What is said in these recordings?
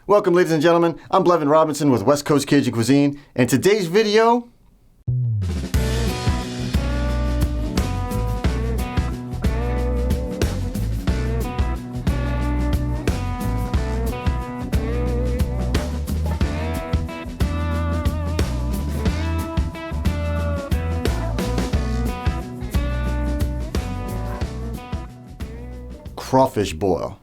Welcome, ladies and gentlemen. I'm Blevin Robinson with West Coast Cajun Cuisine, and today's video, crawfish boil.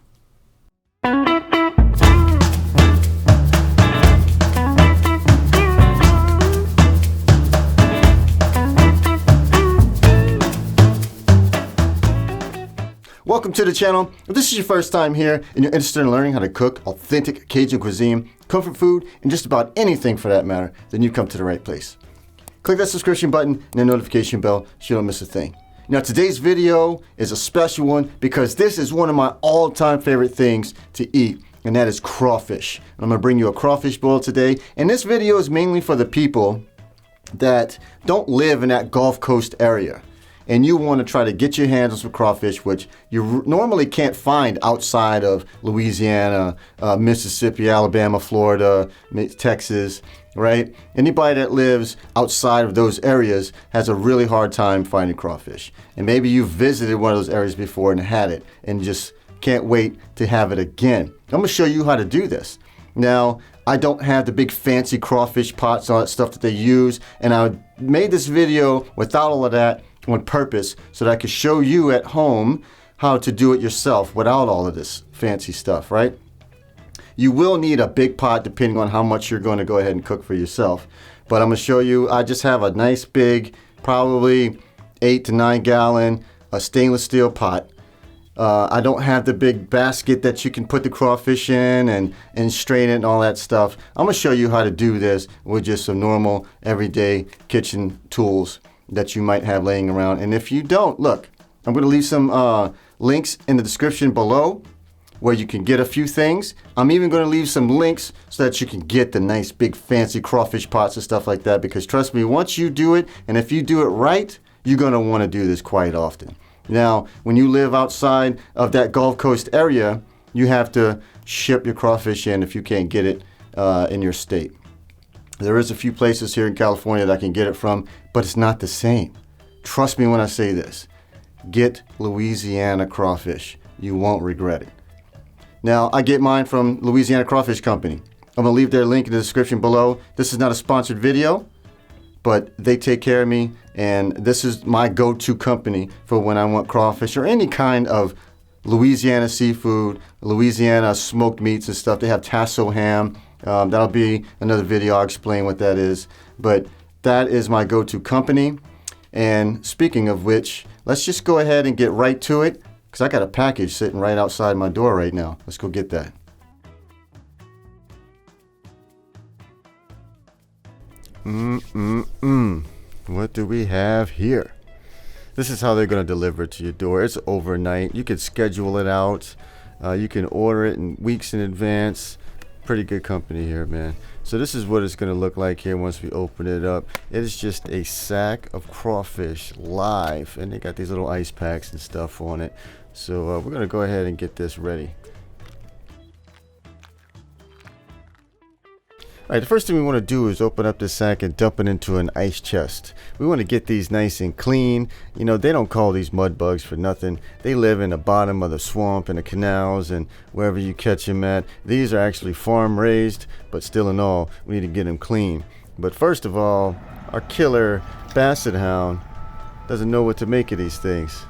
Welcome to the channel. If this is your first time here and you're interested in learning how to cook authentic Cajun cuisine, comfort food, and just about anything for that matter, then you come to the right place. Click that subscription button and the notification bell so you don't miss a thing. Now, today's video is a special one because this is one of my all-time favorite things to eat, and that is crawfish. And I'm gonna bring you a crawfish boil today, and this video is mainly for the people that don't live in that Gulf Coast area, and you want to try to get your hands on some crawfish, which you normally can't find outside of Louisiana, Mississippi, Alabama, Florida, Texas, right? Anybody that lives outside of those areas has a really hard time finding crawfish. And maybe you've visited one of those areas before and had it and just can't wait to have it again. I'm gonna show you how to do this. Now, I don't have the big fancy crawfish pots, all that stuff that they use, and I made this video without all of that on purpose so that I could show you at home how to do it yourself without all of this fancy stuff, right? You will need a big pot depending on how much you're going to go ahead and cook for yourself. But I'm going to show you, I just have a nice big, probably 8 to 9 gallon, stainless steel pot. I don't have the big basket that you can put the crawfish in and strain it and all that stuff. I'm going to show you how to do this with just some normal everyday kitchen tools that you might have laying around. And if you don't, look, I'm going to leave some links in the description below where you can get a few things. I'm even going to leave some links so that you can get the nice big fancy crawfish pots and stuff like that, because trust me, once you do it, and if you do it right, you're going to want to do this quite often. Now, when you live outside of that Gulf Coast area, you have to ship your crawfish in if you can't get it in your state. There is a few places here in California that I can get it from, but it's not the same. Trust me when I say this. Get Louisiana crawfish. You won't regret it. Now, I get mine from Louisiana Crawfish Company. I'm gonna leave their link in the description below. This is not a sponsored video, but they take care of me, and this is my go-to company for when I want crawfish or any kind of Louisiana seafood, Louisiana smoked meats and stuff. They have tasso ham. That'll be another video. I'll explain what that is. But that is my go-to company. And speaking of which, let's just go ahead and get right to it, because I got a package sitting right outside my door right now. Let's go get that. What do we have here? This is how they're going to deliver it to your door. It's overnight. You can schedule it out. You can order it in weeks in advance. Pretty good company here, man. So this is what it's going to look like here once we open it up. It is just a sack of crawfish live, and they got these little ice packs and stuff on it. So we're going to go ahead and get this ready. All right, the first thing we want to do is open up this sack and dump it into an ice chest. We want to get these nice and clean. You know, they don't call these mud bugs for nothing. They live in the bottom of the swamp and the canals and wherever you catch them at. These are actually farm raised, but still in all, we need to get them clean. But first of all, our killer basset hound doesn't know what to make of these things.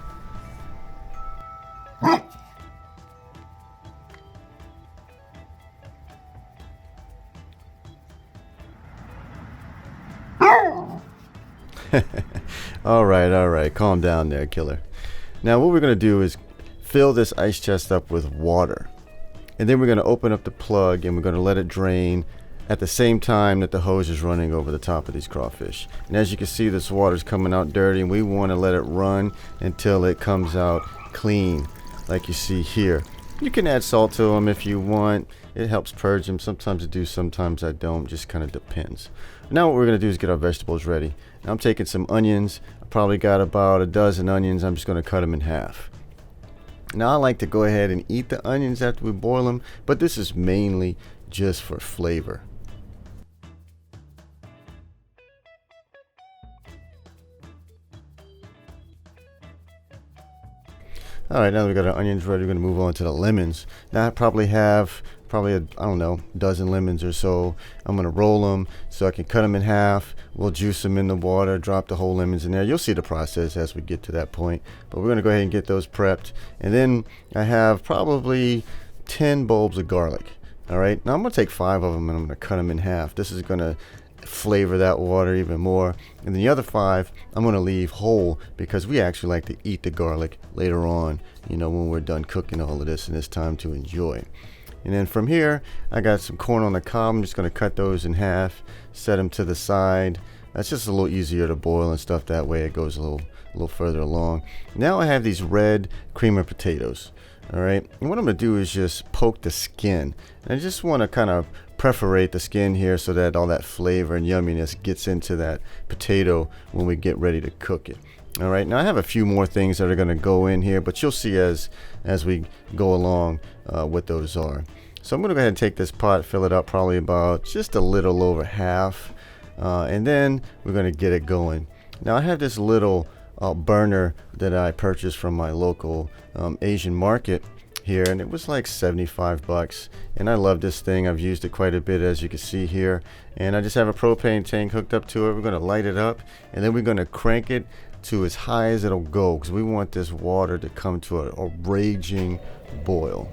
all right, calm down there, killer. Now what we're going to do is fill this ice chest up with water, and then we're going to open up the plug and we're going to let it drain at the same time that the hose is running over the top of these crawfish. And as you can see, this water's coming out dirty, and we want to let it run until it comes out clean, like you see here. You can add salt to them if you want. It helps purge them. Sometimes I do, sometimes I don't. Just kind of depends. Now what we're going to do is get our vegetables ready. Now I'm taking some onions. I probably got about a dozen onions. I'm just going to cut them in half. Now I like to go ahead and eat the onions after we boil them, but this is mainly just for flavor. All right, now that we got our onions ready, we're gonna move on to the lemons. Now I probably have I don't know, dozen lemons or so. I'm gonna roll them so I can cut them in half. We'll juice them in the water, drop the whole lemons in there. You'll see the process as we get to that point. But we're gonna go ahead and get those prepped. And then I have probably 10 bulbs of garlic. All right, now I'm gonna take 5 of them and I'm gonna cut them in half. This is gonna flavor that water even more. And the other 5 I'm going to leave whole because we actually like to eat the garlic later on, you know, when we're done cooking all of this and it's time to enjoy. And then from here I got some corn on the cob. I'm just going to cut those in half, set them to the side. That's just a little easier to boil and stuff that way. It goes a little further along. Now I have these red creamer potatoes. All right, and what I'm going to do is just poke the skin. And I just want to kind of perforate the skin here so that all that flavor and yumminess gets into that potato when we get ready to cook it. All right, now I have a few more things that are going to go in here, but you'll see as we go along what those are. So I'm going to go ahead and take this pot, fill it up probably about just a little over half, and then we're going to get it going. Now I have this little burner that I purchased from my local Asian market here, and it was like 75 bucks, and I love this thing. I've used it quite a bit, as you can see here, and I just have a propane tank hooked up to it. We're going to light it up, and then we're going to crank it to as high as it'll go because we want this water to come to a raging boil.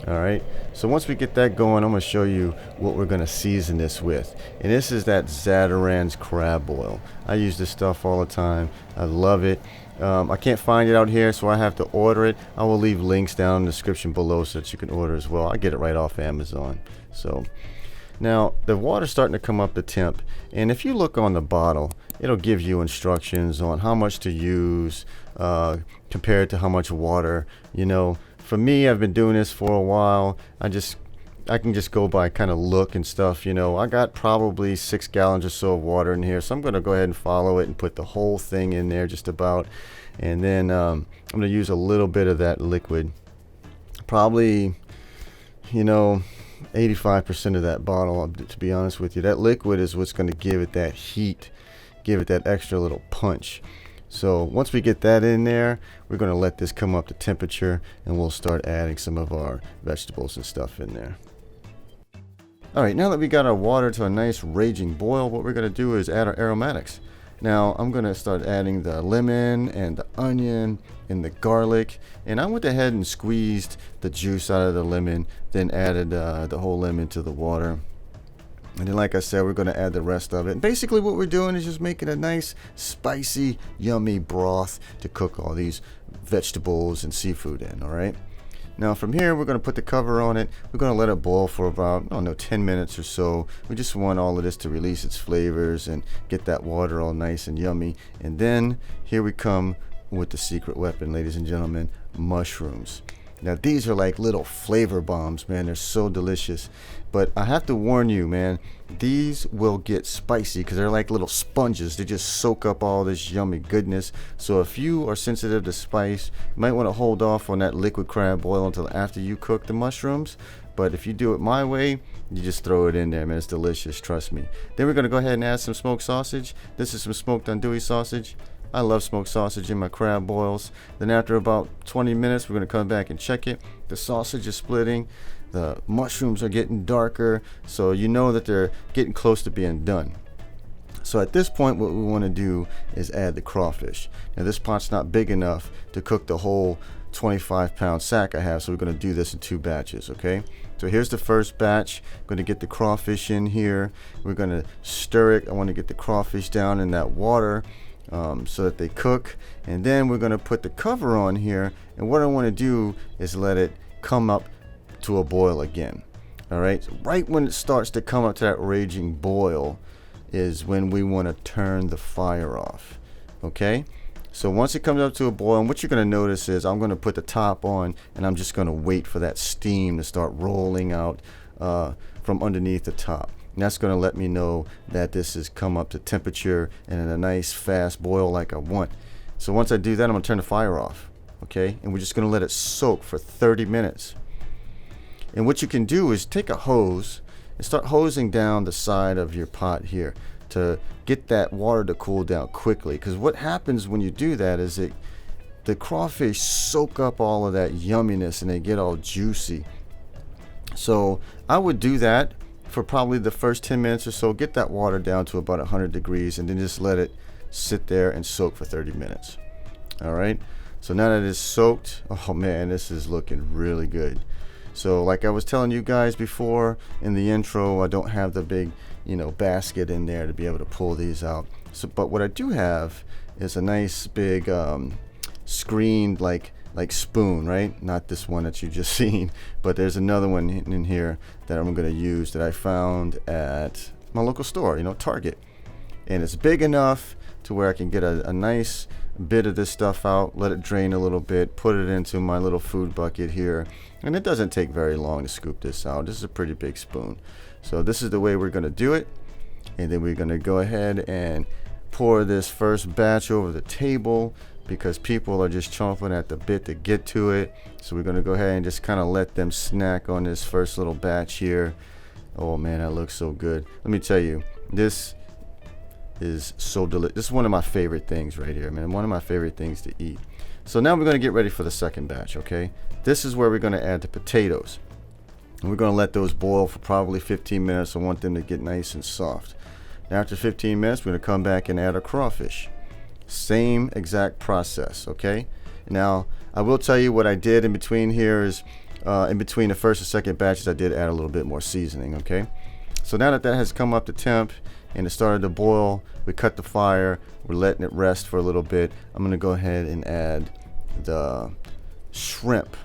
All right, so once we get that going, I'm going to show you what we're going to season this with. And this is that Zatarain's crab oil. I use this stuff all the time. I love it. I can't find it out here, so I have to order it. I will leave links down in the description below so that you can order as well. I get it right off Amazon. So now the water's starting to come up to temp, and if you look on the bottle, it'll give you instructions on how much to use compared to how much water. You know, for me, I've been doing this for a while. I can just go by kind of look and stuff. You know, I got probably 6 gallons or so of water in here, so I'm going to go ahead and follow it and put the whole thing in there just about. And then I'm going to use a little bit of that liquid, probably, you know, 85% of that bottle, to be honest with you. That liquid is what's going to give it that heat, give it that extra little punch. So once we get that in there, we're going to let this come up to temperature, and we'll start adding some of our vegetables and stuff in there. All right, now that we got our water to a nice raging boil, what we're going to do is add our aromatics. Now I'm going to start adding the lemon and the onion and the garlic, and I went ahead and squeezed the juice out of the lemon, then added the whole lemon to the water. And then, like I said, we're going to add the rest of it. And basically what we're doing is just making a nice, spicy, yummy broth to cook all these vegetables and seafood in, all right? Now from here, we're going to put the cover on it. We're going to let it boil for about, I don't know, 10 minutes or so. We just want all of this to release its flavors and get that water all nice and yummy. And then here we come with the secret weapon, ladies and gentlemen, mushrooms. Now these are like little flavor bombs, man. They're so delicious. But I have to warn you, man, these will get spicy because they're like little sponges. They just soak up all this yummy goodness. So if you are sensitive to spice, you might want to hold off on that liquid crab boil until after you cook the mushrooms. But if you do it my way, you just throw it in there, man. It's delicious, trust me. Then we're going to go ahead and add some smoked sausage. This is some smoked andouille sausage. I love smoked sausage in my crab boils. Then after about 20 minutes, we're going to come back and check it. The sausage is splitting. The mushrooms are getting darker. So you know that they're getting close to being done. So at this point, what we want to do is add the crawfish. Now this pot's not big enough to cook the whole 25-pound sack I have. So we're going to do this in 2 batches, okay? So here's the first batch. I'm going to get the crawfish in here. We're going to stir it. I want to get the crawfish down in that water. So that they cook, and then we're going to put the cover on here, and what I want to do is let it come up to a boil again. All right, so right when it starts to come up to that raging boil is when we want to turn the fire off. Okay, so once it comes up to a boil, and what you're going to notice is I'm going to put the top on, and I'm just going to wait for that steam to start rolling out from underneath the top. And that's going to let me know that this has come up to temperature and in a nice fast boil like I want. So once I do that, I'm going to turn the fire off. okay? And we're just gonna let it soak for 30 minutes. And what you can do is take a hose and start hosing down the side of your pot here to get that water to cool down quickly. Because what happens when you do that is the crawfish soak up all of that yumminess and they get all juicy. So I would do that for probably the first 10 minutes or so. Get that water down to about 100 degrees and then just let it sit there and soak for 30 minutes. All right. So now that it's soaked, oh man, this is looking really good. So like I was telling you guys before in the intro, I don't have the big, basket in there to be able to pull these out. So, but what I do have is a nice big screened like spoon, right? Not this one that you just seen, but there's another one in here that I'm going to use that I found at my local store, Target. And it's big enough to where I can get a nice bit of this stuff out, let it drain a little bit, put it into my little food bucket here. And it doesn't take very long to scoop this out. This is a pretty big spoon. So this is the way we're going to do it. And then we're going to go ahead and pour this first batch over the table because people are just chomping at the bit to get to it. So we're going to go ahead and just kind of let them snack on this first little batch here. Oh man, that looks so good. Let me tell you, this is so delicious. This is one of my favorite things right here, man. One of my favorite things to eat. So now we're going to get ready for the second batch, okay? This is where we're going to add the potatoes. And we're going to let those boil for probably 15 minutes. I want them to get nice and soft. Now after 15 minutes, we're going to come back and add our crawfish. Same exact process, okay? Now, I will tell you what I did in between here is, in between the first and second batches, I did add a little bit more seasoning, okay? So now that has come up to temp and it started to boil, we cut the fire, we're letting it rest for a little bit. I'm going to go ahead and add the shrimp.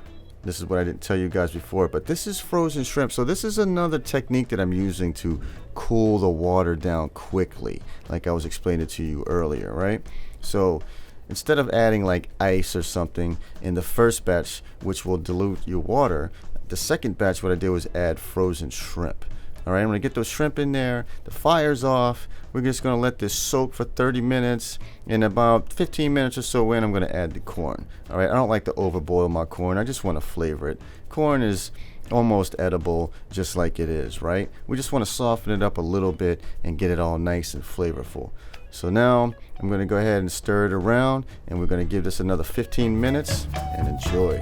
This is what I didn't tell you guys before, but this is frozen shrimp. So this is another technique that I'm using to cool the water down quickly, like I was explaining to you earlier, right? So instead of adding like ice or something in the first batch, which will dilute your water, the second batch, what I did was add frozen shrimp. All right, I'm gonna get those shrimp in there. The fire's off. We're just gonna let this soak for 30 minutes. And about 15 minutes or so in, I'm gonna add the corn. All right, I don't like to overboil my corn. I just wanna flavor it. Corn is almost edible, just like it is, right? We just wanna soften it up a little bit and get it all nice and flavorful. So now I'm gonna go ahead and stir it around, and we're gonna give this another 15 minutes and enjoy.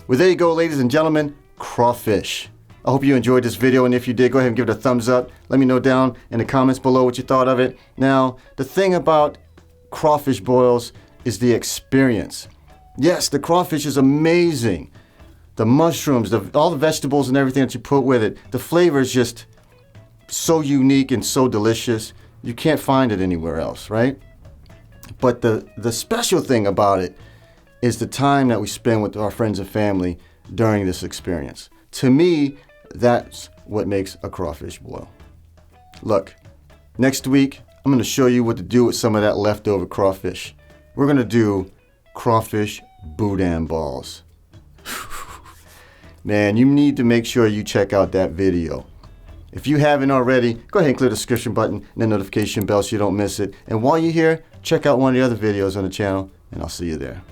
Well, there you go, ladies and gentlemen, crawfish. I hope you enjoyed this video, and if you did, go ahead and give it a thumbs up. Let me know down in the comments below what you thought of it. Now, the thing about crawfish boils is the experience. Yes, the crawfish is amazing. The mushrooms, all the vegetables and everything that you put with it, the flavor is just so unique and so delicious. You can't find it anywhere else, right? But the special thing about it is the time that we spend with our friends and family during this experience. To me, that's what makes a crawfish boil. Look, next week, I'm gonna show you what to do with some of that leftover crawfish. We're gonna do crawfish boudin balls. Man, you need to make sure you check out that video. If you haven't already, go ahead and click the subscription button and the notification bell so you don't miss it. And while you're here, check out one of the other videos on the channel, and I'll see you there.